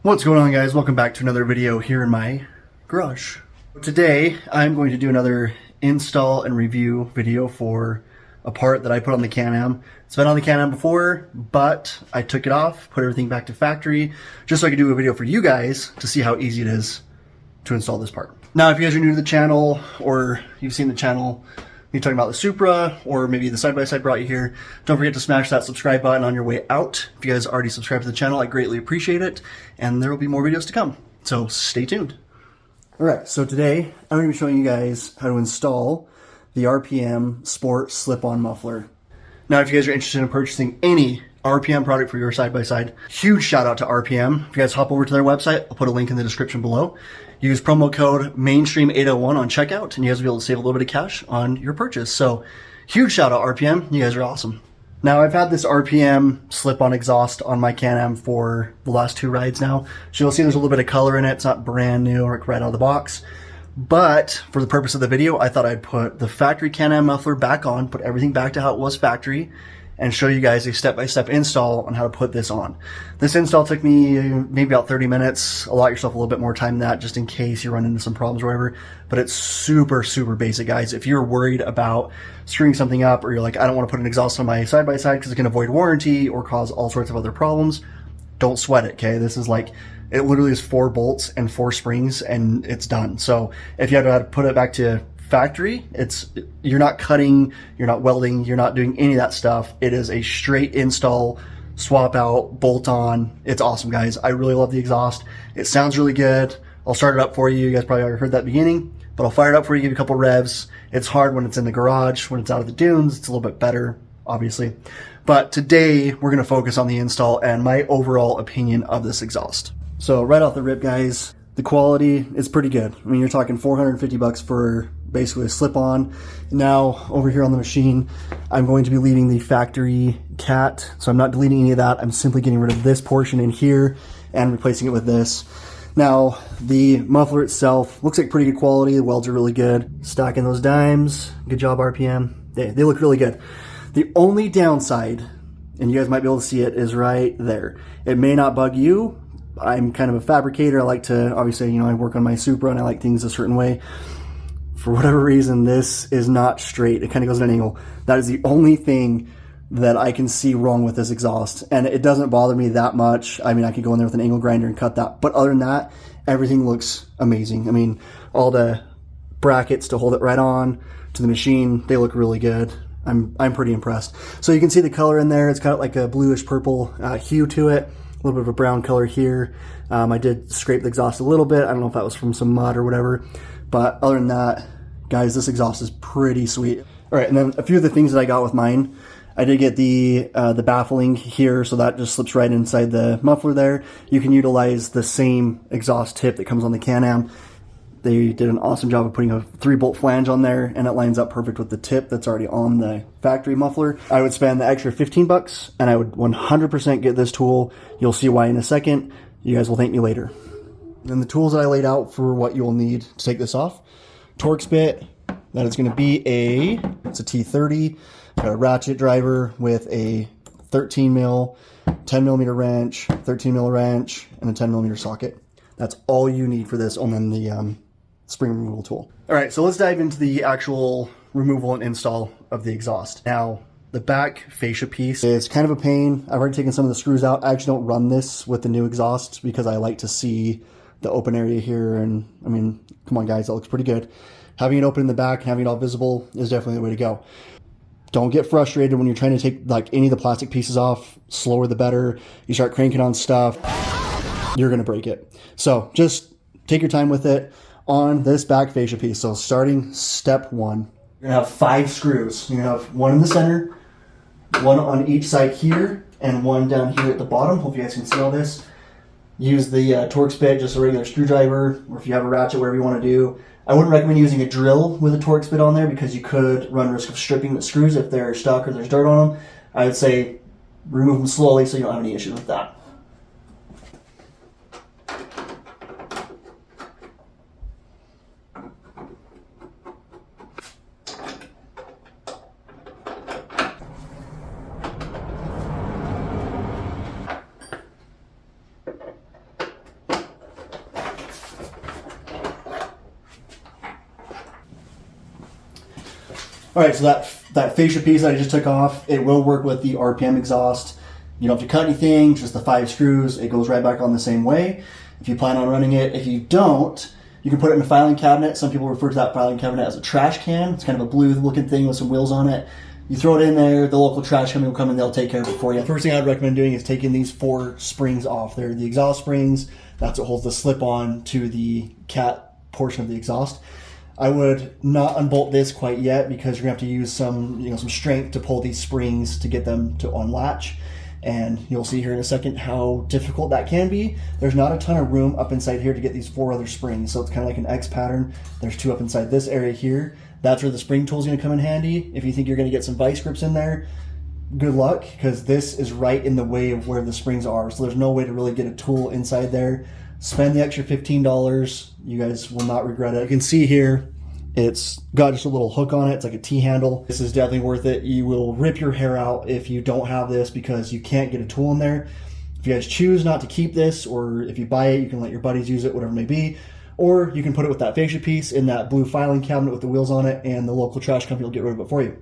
What's going on, guys? Welcome back to another video here in my garage. Today I'm going to do another install and review video for a part that I put on the Canam. It's been on the Canam before, but I took it off, put everything back to factory, just so I could do a video for you guys to see how easy it is to install this part. Now, if you guys are new to the channel, or you've seen the channel, me talking about the Supra, or maybe the side-by-side brought you here, don't forget to smash that subscribe button on your way out. If you guys already subscribed to the channel, I greatly appreciate it, and there will be more videos to come, so stay tuned. Alright, so today I'm going to be showing you guys how to install the RPM Sport Slip-On Muffler. Now, if you guys are interested in purchasing any RPM product for your side-by-side, huge shout out to RPM. If you guys hop over to their website, I'll put a link in the description below. Use promo code MAINSTREAM801 on checkout, and you guys will be able to save a little bit of cash on your purchase. So, huge shout out RPM. You guys are awesome. Now, I've had this RPM slip-on exhaust on my Can-Am for the last 2 rides now. So you'll see there's a little bit of color in it. It's not brand new or right out of the box. But for the purpose of the video, I thought I'd put the factory Can-Am muffler back on, put everything back to how it was factory, and show you guys a step-by-step install on how to put this on. This install took me maybe about 30 minutes. Allot yourself a little bit more time than that just in case you run into some problems or whatever. But it's super, super basic, guys. If you're worried about screwing something up, or you're like, I don't want to put an exhaust on my side-by-side because it's going to void warranty or cause all sorts of other problems, don't sweat it, okay? This is like, it literally is 4 bolts and 4 springs and it's done. So if you have to put it back to factory, you're not cutting, you're not welding, you're not doing any of that stuff. It is a straight install, swap out, bolt on. It's awesome, guys. I really love the exhaust. It sounds really good. I'll start it up for you. You guys probably already heard that beginning, but I'll fire it up for you, give you a couple revs. It's hard when it's in the garage. When it's out of the dunes, it's a little bit better, obviously. But today we're going to focus on the install and my overall opinion of this exhaust. So right off the rip, guys, the quality is pretty good. I mean, you're talking $450 for basically a slip-on. Now, over here on the machine, I'm going to be leaving the factory cat, so I'm not deleting any of that. I'm simply getting rid of this portion in here and replacing it with this. Now, the muffler itself looks like pretty good quality. The welds are really good. Stacking those dimes. Good job, RPM. They look really good. The only downside, and you guys might be able to see it, is right there. It may not bug you. I'm kind of a fabricator. I like to, obviously, I work on my Supra and I like things a certain way. For whatever reason, this is not straight. It kind of goes at an angle. That is the only thing that I can see wrong with this exhaust. And it doesn't bother me that much. I mean, I could go in there with an angle grinder and cut that. But other than that, everything looks amazing. I mean, all the brackets to hold it right on to the machine, they look really good. I'm pretty impressed. So you can see the color in there. It's got like a bluish purple hue to it. A little bit of a brown color here. I did scrape the exhaust a little bit. I don't know if that was from some mud or whatever. But other than that, guys, this exhaust is pretty sweet. All right, and then a few of the things that I got with mine. I did get the baffling here, so that just slips right inside the muffler there. You can utilize the same exhaust tip that comes on the Can-Am. They did an awesome job of putting a 3-bolt flange on there, and it lines up perfect with the tip that's already on the factory muffler. I would spend the extra $15, and I would 100% get this tool. You'll see why in a second. You guys will thank me later. And the tools that I laid out for what you'll need to take this off. Torx bit, that is going to be it's a T30. Got a ratchet driver with a 13 mil, 10 millimeter wrench, 13 mil wrench, and a 10 millimeter socket. That's all you need for this, and then the spring removal tool. All right, so let's dive into the actual removal and install of the exhaust. Now, the back fascia piece is kind of a pain. I've already taken some of the screws out. I actually don't run this with the new exhaust because I like to see the open area here, and I mean, come on guys, that looks pretty good. Having it open in the back and having it all visible is definitely the way to go. Don't get frustrated when you're trying to take like any of the plastic pieces off. Slower the better. You start cranking on stuff, you're gonna break it. So just take your time with it on this back fascia piece. So starting step 1, you're gonna have 5 screws. You're gonna have 1 in the center, 1 on each side here, and 1 down here at the bottom. Hope you guys can see all this. Use the Torx bit, just a regular screwdriver, or if you have a ratchet, whatever you want to do. I wouldn't recommend using a drill with a Torx bit on there because you could run risk of stripping the screws if they're stuck or there's dirt on them. I would say remove them slowly so you don't have any issues with that. All right, so that fascia piece that I just took off, it will work with the RPM exhaust. You don't have to cut anything, just the 5 screws. It goes right back on the same way if you plan on running it. If you don't, you can put it in a filing cabinet. Some people refer to that filing cabinet as a trash can. It's kind of a blue looking thing with some wheels on it. You throw it in there, the local trash company will come and they'll take care of it for you. The first thing I'd recommend doing is taking these 4 springs off. They're the exhaust springs. That's what holds the slip on to the cat portion of the exhaust. I would not unbolt this quite yet because you're gonna have to use some strength to pull these springs to get them to unlatch. And you'll see here in a second how difficult that can be. There's not a ton of room up inside here to get these 4 other springs. So it's kind of like an X pattern. There's 2 up inside this area here. That's where the spring tool is going to come in handy. If you think you're going to get some vice grips in there, good luck, because this is right in the way of where the springs are. So there's no way to really get a tool inside there. Spend the extra $15. You guys will not regret it. You can see here, it's got just a little hook on it. It's like a T-handle. This is definitely worth it. You will rip your hair out if you don't have this because you can't get a tool in there. If you guys choose not to keep this, or if you buy it, you can let your buddies use it, whatever it may be. Or you can put it with that fascia piece in that blue filing cabinet with the wheels on it, and the local trash company will get rid of it for you.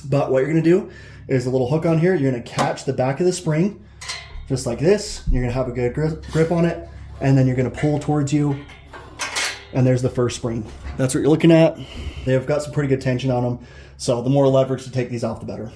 But what you're going to do is a little hook on here. You're going to catch the back of the spring, just like this. You're going to have a good grip on it, and then you're going to pull towards you, and there's the first spring. That's what you're looking at. They've got some pretty good tension on them, so the more leverage to take these off, the better.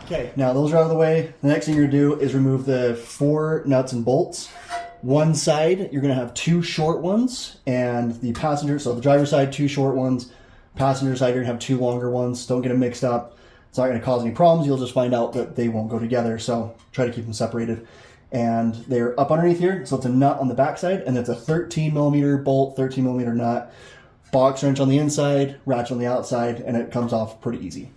Okay, now those are out of the way. The next thing you're gonna do is remove the 4 nuts and bolts. One side, you're gonna have 2 short ones, and the passenger, so the driver's side, 2 short ones. Passenger side, you're gonna have 2 longer ones. Don't get them mixed up. It's not gonna cause any problems. You'll just find out that they won't go together, so try to keep them separated. And they're up underneath here, so it's a nut on the back side, and it's a 13 millimeter bolt, 13 millimeter nut, box wrench on the inside, ratchet on the outside, and it comes off pretty easy.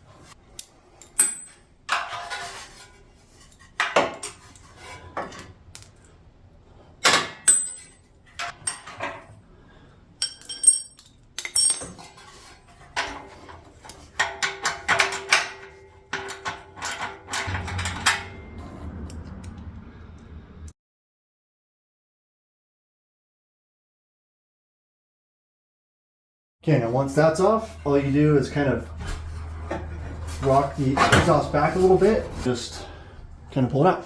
Okay, now once that's off, all you do is kind of rock the exhaust back a little bit, just kind of pull it out.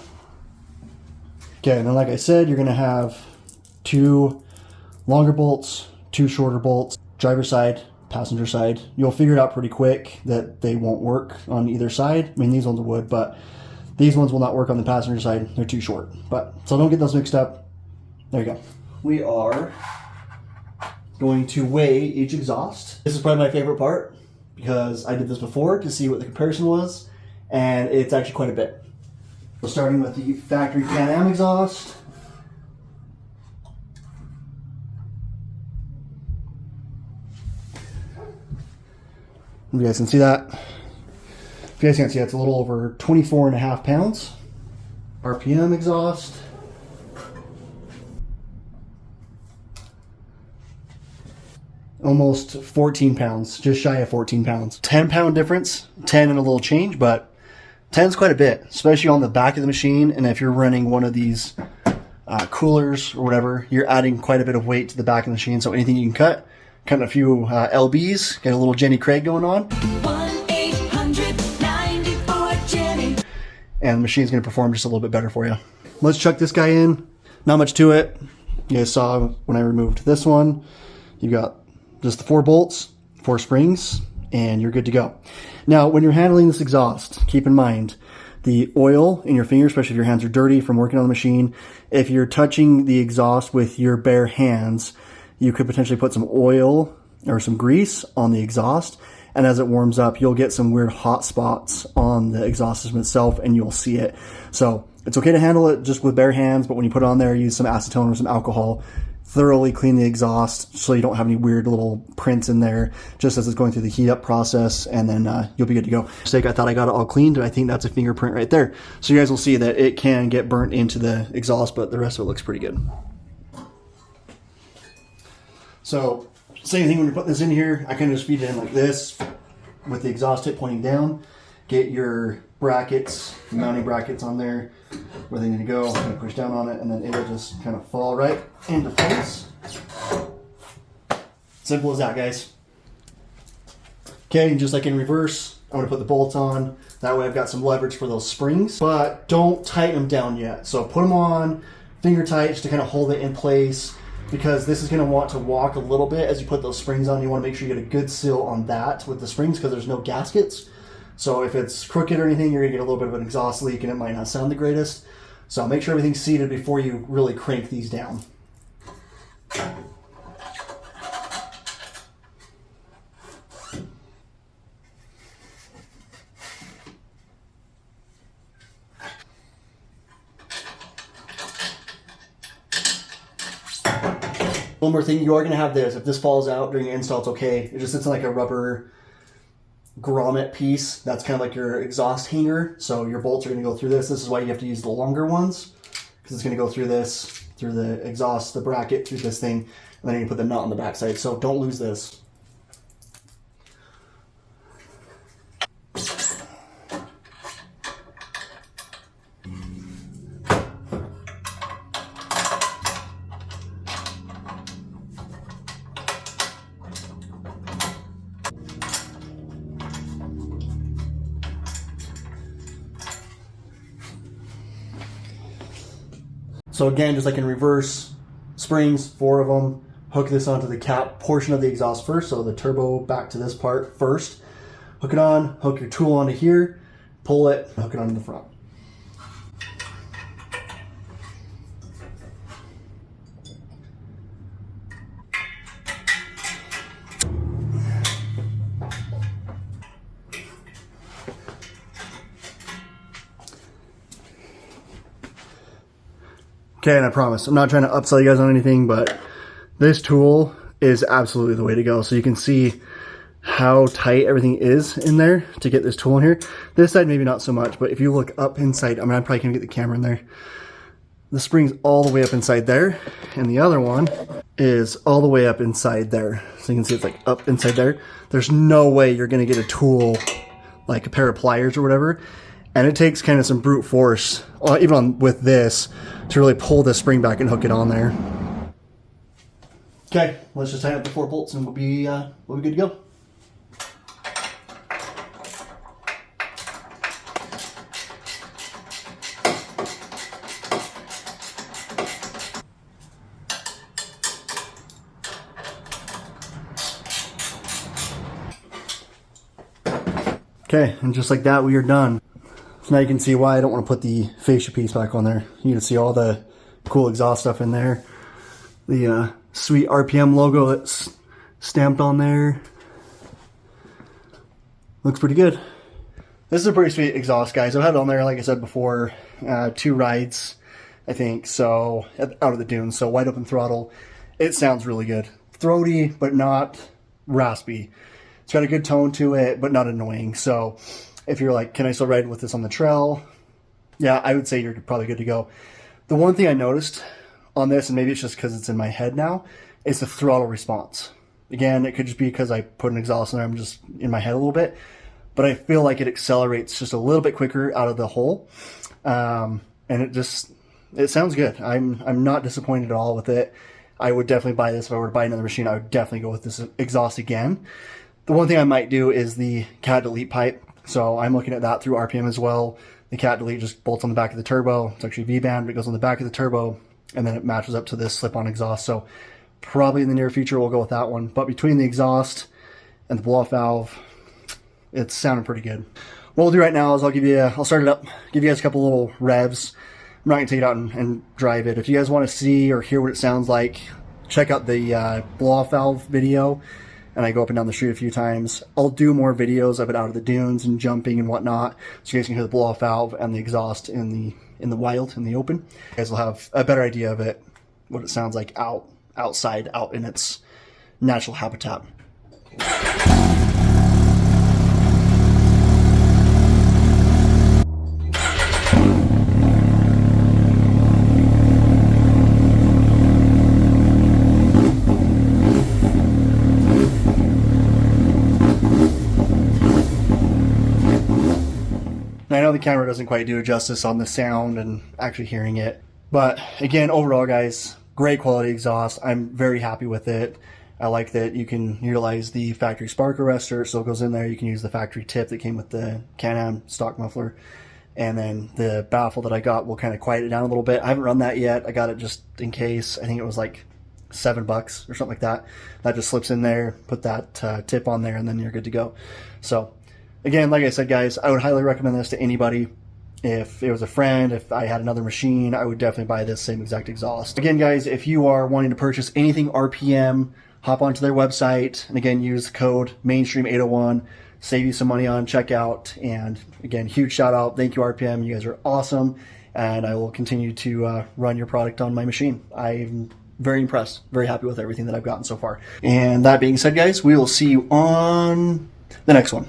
Okay, and then like I said, you're gonna have 2 longer bolts, 2 shorter bolts, driver's side, passenger side. You'll figure it out pretty quick that they won't work on either side. I mean, these ones would, but these ones will not work on the passenger side. They're too short. But so don't get those mixed up. There you go. We are going to weigh each exhaust. This is probably my favorite part because I did this before to see what the comparison was, and it's actually quite a bit. So starting with the factory Canam exhaust. You guys can see that. If you guys can't see, it's a little over 24.5 pounds. RPM exhaust. Almost 14 pounds, just shy of 14 pounds. 10-pound difference, 10 and a little change, but 10 is quite a bit, especially on the back of the machine. And if you're running one of these coolers or whatever, you're adding quite a bit of weight to the back of the machine. So anything you can cut a few LBs, get a little Jenny Craig going on. 1-800-94-JENNY. And the machine's gonna perform just a little bit better for you. Let's chuck this guy in. Not much to it. You guys saw when I removed this one. You got just the 4 bolts, 4 springs, and you're good to go. Now, when you're handling this exhaust, keep in mind the oil in your fingers, especially if your hands are dirty from working on the machine. If you're touching the exhaust with your bare hands, you could potentially put some oil or some grease on the exhaust. And as it warms up, you'll get some weird hot spots on the exhaust system itself, and you'll see it. So it's okay to handle it just with bare hands, but when you put it on there, use some acetone or some alcohol. Thoroughly clean the exhaust so you don't have any weird little prints in there just as it's going through the heat up process, and then you'll be good to go. I thought I got it all cleaned, but I think that's a fingerprint right there. So you guys will see that it can get burnt into the exhaust, but the rest of it looks pretty good. So same thing when you're putting this in here, I can just feed it in like this. with the exhaust tip pointing down, get your brackets, mounting brackets on there where they need to go. I'm going to push down on it, and then it'll just kind of fall right into place. Simple as that, guys. Okay, and just like in reverse, I'm going to put the bolts on. That way I've got some leverage for those springs, but don't tighten them down yet. So put them on finger tight just to kind of hold it in place, because this is going to want to walk a little bit as you put those springs on. You want to make sure you get a good seal on that with the springs, because there's no gaskets. So if it's crooked or anything, you're going to get a little bit of an exhaust leak and it might not sound the greatest. So make sure everything's seated before you really crank these down. One more thing, you are going to have this. If this falls out during your install, it's okay. It just sits in like a rubber grommet piece. That's kind of like your exhaust hanger. So your bolts are going to go through this. This is why you have to use the longer ones, because it's going to go through this, through the exhaust, the bracket, through this thing, and then you put the nut on the backside. So don't lose this. So again, just like in reverse, springs, 4 of them, hook this onto the cap portion of the exhaust first, so the turbo back to this part first. Hook it on, hook your tool onto here, pull it, hook it onto the front. Okay, and I promise, I'm not trying to upsell you guys on anything, but this tool is absolutely the way to go. So you can see how tight everything is in there to get this tool in here. This side, maybe not so much, but if you look up inside, I mean, I'm probably gonna get the camera in there. The spring's all the way up inside there, and the other one is all the way up inside there. So you can see it's like up inside there. There's no way you're gonna get a tool, like a pair of pliers or whatever, and it takes kind of some brute force, even with this, to really pull this spring back and hook it on there. Okay, let's just tighten up the 4 bolts and we'll be good to go. Okay, and just like that, we are done. So now you can see why I don't want to put the fascia piece back on there. You can see all the cool exhaust stuff in there. The sweet RPM logo that's stamped on there. Looks pretty good. This is a pretty sweet exhaust, guys. I've had it on there, like I said before, 2 rides, I think, so out of the dunes. So wide open throttle. It sounds really good. Throaty, but not raspy. It's got a good tone to it, but not annoying. So if you're like, can I still ride with this on the trail? Yeah, I would say you're probably good to go. The one thing I noticed on this, and maybe it's just because it's in my head now, is the throttle response. Again, it could just be because I put an exhaust in there, I'm just in my head a little bit, but I feel like it accelerates just a little bit quicker out of the hole. And it sounds good. I'm not disappointed at all with it. I would definitely buy this. If I were to buy another machine, I would definitely go with this exhaust again. The one thing I might do is the cat delete pipe. So I'm looking at that through RPM as well. The cat delete just bolts on the back of the turbo. It's actually V-band, but it goes on the back of the turbo, and then it matches up to this slip-on exhaust. So probably in the near future, we'll go with that one. But between the exhaust and the blow-off valve, it's sounding pretty good. What we'll do right now is I'll start it up, give you guys a couple little revs. I'm not gonna take it out and drive it. If you guys want to see or hear what it sounds like, check out the blow-off valve video. And I go up and down the street a few times. I'll do more videos of it out of the dunes and jumping and whatnot, so you guys can hear the blow-off valve and the exhaust in the wild, in the open. You guys will have a better idea of it, what it sounds like outside, out in its natural habitat. know the camera doesn't quite do it justice on the sound and actually hearing it. But again, overall guys, great quality exhaust. I'm very happy with it. I like that you can utilize the factory spark arrestor, so it goes in there. You can use the factory tip that came with the Canam stock muffler. And then the baffle that I got will kind of quiet it down a little bit. I haven't run that yet. I got it just in case. I think it was like $7 or something like that. That just slips in there, put that tip on there, and then you're good to go. So again, like I said, guys, I would highly recommend this to anybody. If it was a friend, if I had another machine, I would definitely buy this same exact exhaust. Again, guys, if you are wanting to purchase anything RPM, hop onto their website, and again, use code mainstream801, save you some money on checkout. And again, huge shout out. Thank you, RPM. You guys are awesome. And I will continue to run your product on my machine. I'm very impressed, very happy with everything that I've gotten so far. And that being said, guys, we will see you on the next one.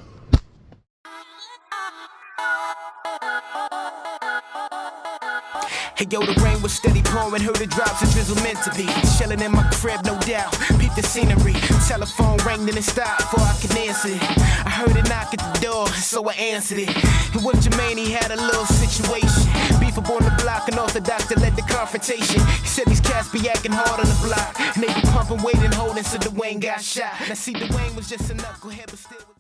Hey yo, the rain was steady pouring, heard the drops and drizzle meant to be. Chilling in my crib, no doubt, peep the scenery. Telephone rang, then it stopped before I could answer it. I heard a knock at the door, so I answered it. And with Jermaine, he had a little situation. Beef up on the block, and Orthodox that led the confrontation. He said these cats be acting hard on the block, and they be pumping weight and holding, so Dwayne got shot. Now see, Dwayne was just a knucklehead, but still...